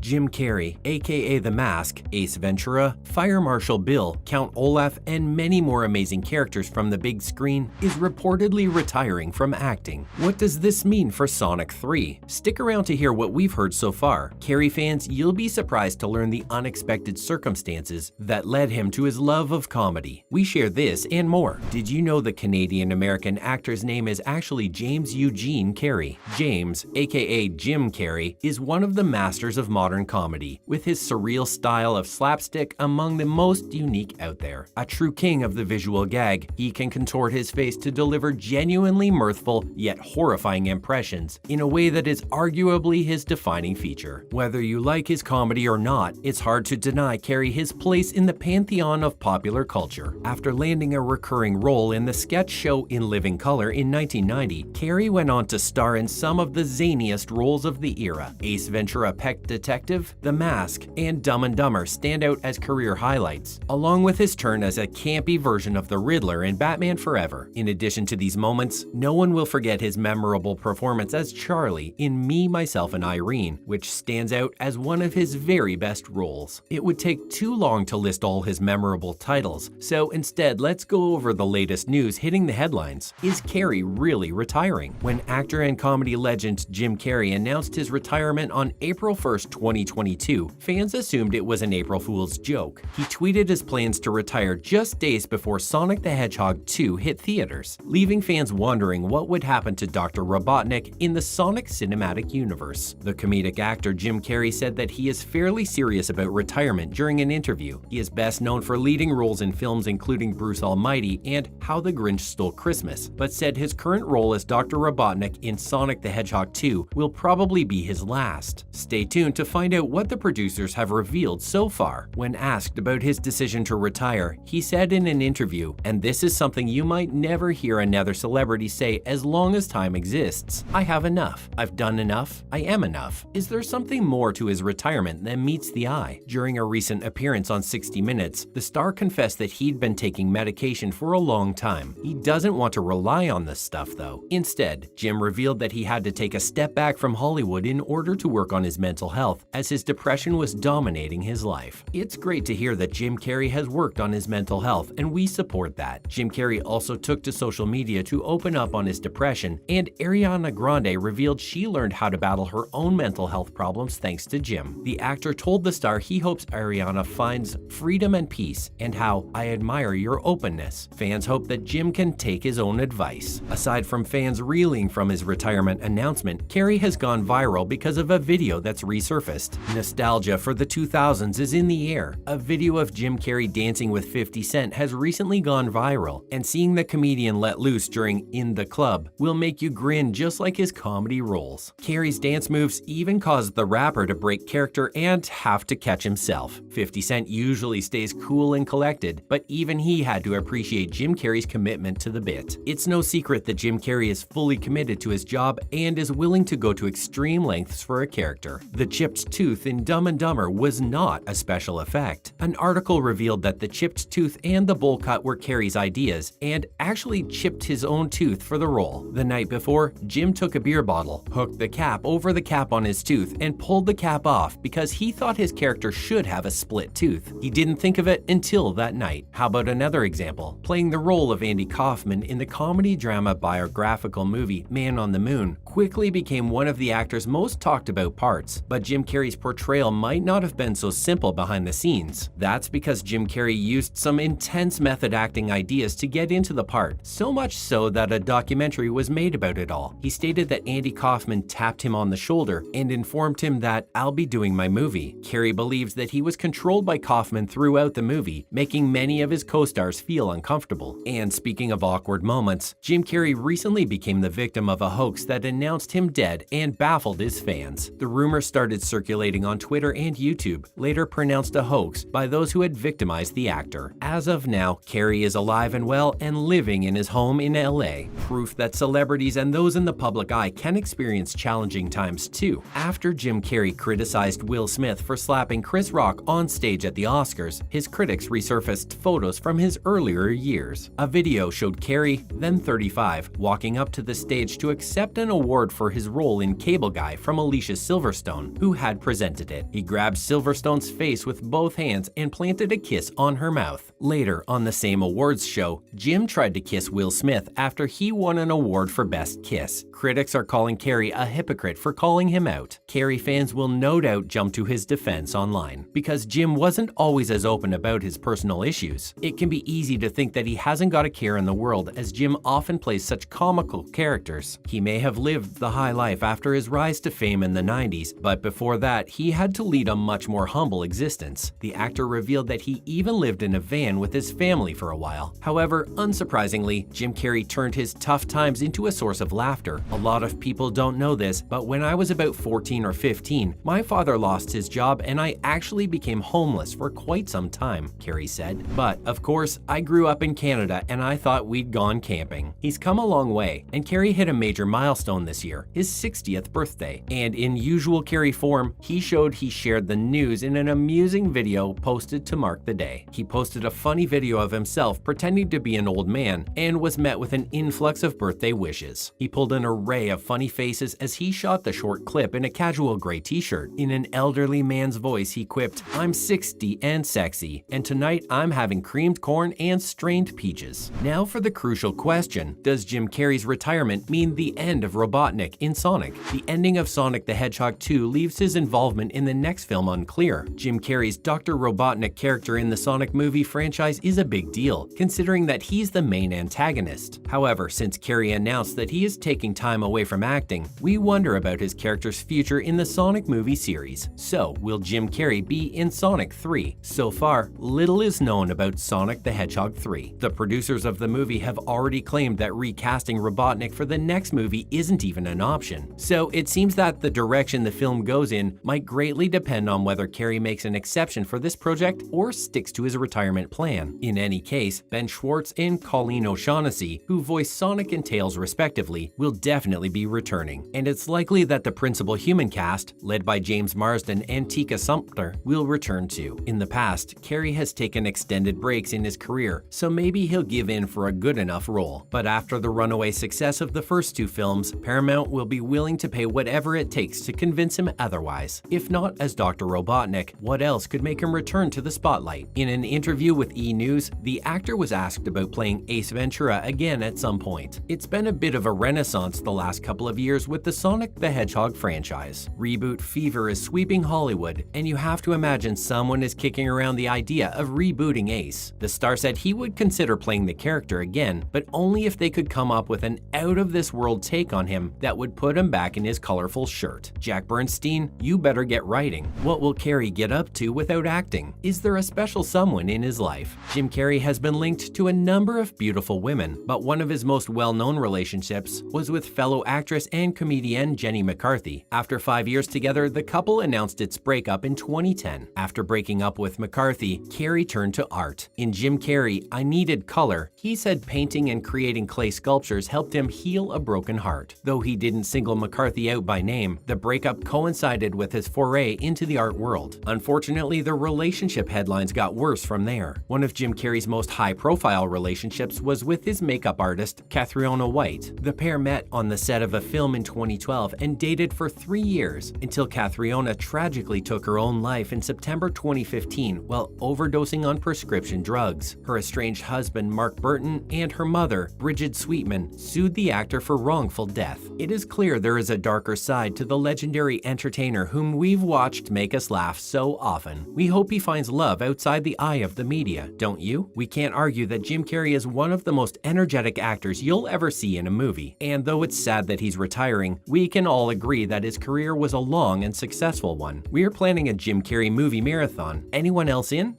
Jim Carrey, aka The Mask, Ace Ventura, Fire Marshal Bill, Count Olaf, and many more amazing characters from the big screen, is reportedly retiring from acting. What does this mean for Sonic 3? Stick around to hear what we've heard so far. Carrey fans, you'll be surprised to learn the unexpected circumstances that led him to his love of comedy. We share this and more. Did you know the Canadian-American actor's name is actually James Eugene Carrey? James, aka Jim Carrey, is one of the masters of modern comedy, with his surreal style of slapstick among the most unique out there. A true king of the visual gag, he can contort his face to deliver genuinely mirthful yet horrifying impressions in a way that is arguably his defining feature. Whether you like his comedy or not, it's hard to deny Carrey his place in the pantheon of popular culture. After landing a recurring role in the sketch show In Living Color in 1990, Carrey went on to star in some of the zaniest roles of the era. Ace Ventura: Pet Detective, The Mask, and Dumb and Dumber stand out as career highlights, along with his turn as a campy version of the Riddler in Batman Forever. In addition to these moments, no one will forget his memorable performance as Charlie in Me, Myself, and Irene, which stands out as one of his very best roles. It would take too long to list all his memorable titles, so instead let's go over the latest news hitting the headlines. Is Carrey really retiring? When actor and comedy legend Jim Carrey announced his retirement on April 1st, 2022, fans assumed it was an April Fool's joke. He tweeted his plans to retire just days before Sonic the Hedgehog 2 hit theaters, leaving fans wondering what would happen to Dr. Robotnik in the Sonic cinematic universe. The comedic actor Jim Carrey said that he is fairly serious about retirement during an interview. He is best known for leading roles in films including Bruce Almighty and How the Grinch Stole Christmas, but said his current role as Dr. Robotnik in Sonic the Hedgehog 2 will probably be his last. Stay tuned to find out what the producers have revealed so far. When asked about his decision to retire, he said in an interview, and this is something you might never hear another celebrity say as long as time exists: "I have enough. I've done enough. I am enough." Is there something more to his retirement than meets the eye? During a recent appearance on 60 Minutes, the star confessed that he'd been taking medication for a long time. He doesn't want to rely on this stuff though. Instead, Jim revealed that he had to take a step back from Hollywood in order to work on his mental health, as his depression was dominating his life. It's great to hear that Jim Carrey has worked on his mental health, and we support that. Jim Carrey also took to social media to open up on his depression, and Ariana Grande revealed she learned how to battle her own mental health problems thanks to Jim. The actor told the star he hopes Ariana finds freedom and peace, and how "I admire your openness." Fans hope that Jim can take his own advice. Aside from fans reeling from his retirement announcement, Carrey has gone viral because of a video that's resurfaced. Nostalgia for the 2000s is in the air. A video of Jim Carrey dancing with 50 Cent has recently gone viral, and seeing the comedian let loose during In the Club will make you grin just like his comedy roles. Carrey's dance moves even caused the rapper to break character and have to catch himself. 50 Cent usually stays cool and collected, but even he had to appreciate Jim Carrey's commitment to the bit. It's no secret that Jim Carrey is fully committed to his job and is willing to go to extreme lengths for a character. The chipped tooth in Dumb and Dumber was not a special effect. An article revealed that the chipped tooth and the bowl cut were Carrey's ideas, and actually chipped his own tooth for the role. The night before, Jim took a beer bottle, hooked the cap over the cap on his tooth, and pulled the cap off because he thought his character should have a split tooth. He didn't think of it until that night. How about another example? Playing the role of Andy Kaufman in the comedy drama biographical movie Man on the Moon quickly became one of the actor's most talked about parts, but Jim Carrey's portrayal might not have been so simple behind the scenes. That's because Jim Carrey used some intense method acting ideas to get into the part, so much so that a documentary was made about it all. He stated that Andy Kaufman tapped him on the shoulder and informed him that "I'll be doing my movie." Carrey believes that he was controlled by Kaufman throughout the movie, making many of his co-stars feel uncomfortable. And speaking of awkward moments, Jim Carrey recently became the victim of a hoax that announced him dead and baffled his fans. The rumor started circulating on Twitter and YouTube, later pronounced a hoax by those who had victimized the actor. As of now, Carrey is alive and well and living in his home in LA, proof that celebrities and those in the public eye can experience challenging times too. After Jim Carrey criticized Will Smith for slapping Chris Rock on stage at the Oscars, his critics resurfaced photos from his earlier years. A video showed Carrey, then 35, walking up to the stage to accept an award award for his role in Cable Guy from Alicia Silverstone, who had presented it. He grabbed Silverstone's face with both hands and planted a kiss on her mouth. Later, on the same awards show, Jim tried to kiss Will Smith after he won an award for Best Kiss. Critics are calling Carrey a hypocrite for calling him out. Carrey fans will no doubt jump to his defense online. Because Jim wasn't always as open about his personal issues, it can be easy to think that he hasn't got a care in the world, as Jim often plays such comical characters. He may have lived the high life after his rise to fame in the 90s, but before that, he had to lead a much more humble existence. The actor revealed that he even lived in a van with his family for a while. However, unsurprisingly, Jim Carrey turned his tough times into a source of laughter. A lot of people don't know this, but when I was about 14 or 15, my father lost his job and I actually became homeless for quite some time, Carrey said. But, of course, I grew up in Canada and I thought we'd gone camping. He's come a long way, and Carrey hit a major milestone this year, his 60th birthday. And in usual Carrey form, he showed he shared the news in an amusing video posted to mark the day. He posted a funny video of himself pretending to be an old man and was met with an influx of birthday wishes. He pulled an array of funny faces as he shot the short clip in a casual gray t-shirt. In an elderly man's voice, he quipped, "I'm 60 and sexy, and tonight I'm having creamed corn and strained peaches." Now for the crucial question, does Jim Carrey's retirement mean the end of Robotnik in Sonic? The ending of Sonic the Hedgehog 2 leaves his involvement in the next film unclear. Jim Carrey's Dr. Robotnik character in the Sonic movie franchise is a big deal, considering that he's the main antagonist. However, since Carrey announced that he is taking time away from acting, we wonder about his character's future in the Sonic movie series. So, will Jim Carrey be in Sonic 3? So far, little is known about Sonic the Hedgehog 3. The producers of the movie have already claimed that recasting Robotnik for the next movie isn't even an option. So it seems that the direction the film goes in might greatly depend on whether Carrey makes an exception for this project or sticks to his retirement plan. In any case, Ben Schwartz and Colleen O'Shaughnessy, who voice Sonic and Tails respectively, will definitely be returning. And it's likely that the principal human cast, led by James Marsden and Tika Sumpter, will return too. In the past, Carrey has taken extended breaks in his career, so maybe he'll give in for a good enough role. But after the runaway success of the first two films, Paramount will be willing to pay whatever it takes to convince him otherwise. If not as Dr. Robotnik, what else could make him return to the spotlight? In an interview with E! News, the actor was asked about playing Ace Ventura again at some point. It's been a bit of a renaissance the last couple of years with the Sonic the Hedgehog franchise. Reboot fever is sweeping Hollywood, and you have to imagine someone is kicking around the idea of rebooting Ace. The star said he would consider playing the character again, but only if they could come up with an out-of-this-world take on him that would put him back in his colorful shirt. Jack Bernstein, you better get writing. What will Carrey get up to without acting? Is there a special someone in his life? Jim Carrey has been linked to a number of beautiful women, but one of his most well-known relationships was with fellow actress and comedian Jenny McCarthy. After 5 years together, the couple announced its breakup in 2010. After breaking up with McCarthy, Carrey turned to art. In Jim Carrey, I Needed Color, he said painting and creating clay sculptures helped him heal a broken heart. Though he didn't single McCarthy out by name, the breakup coincided with his foray into the art world. Unfortunately, the relationship headlines got worse from there. One of Jim Carrey's most high-profile relationships was with his makeup artist, Catriona White. The pair met on the set of a film in 2012 and dated for 3 years, until Catriona tragically took her own life in September 2015 while overdosing on prescription drugs. Her estranged husband, Mark Burton, and her mother, Bridget Sweetman, sued the actor for wrongful death. It is clear there is a darker side to the legendary entertainer whom we've watched make us laugh so often. We hope he finds love outside the eye of the media, don't you? We can't argue that Jim Carrey is one of the most energetic actors you'll ever see in a movie. And though it's sad that he's retiring, we can all agree that his career was a long and successful one. We are planning a Jim Carrey movie marathon. Anyone else in?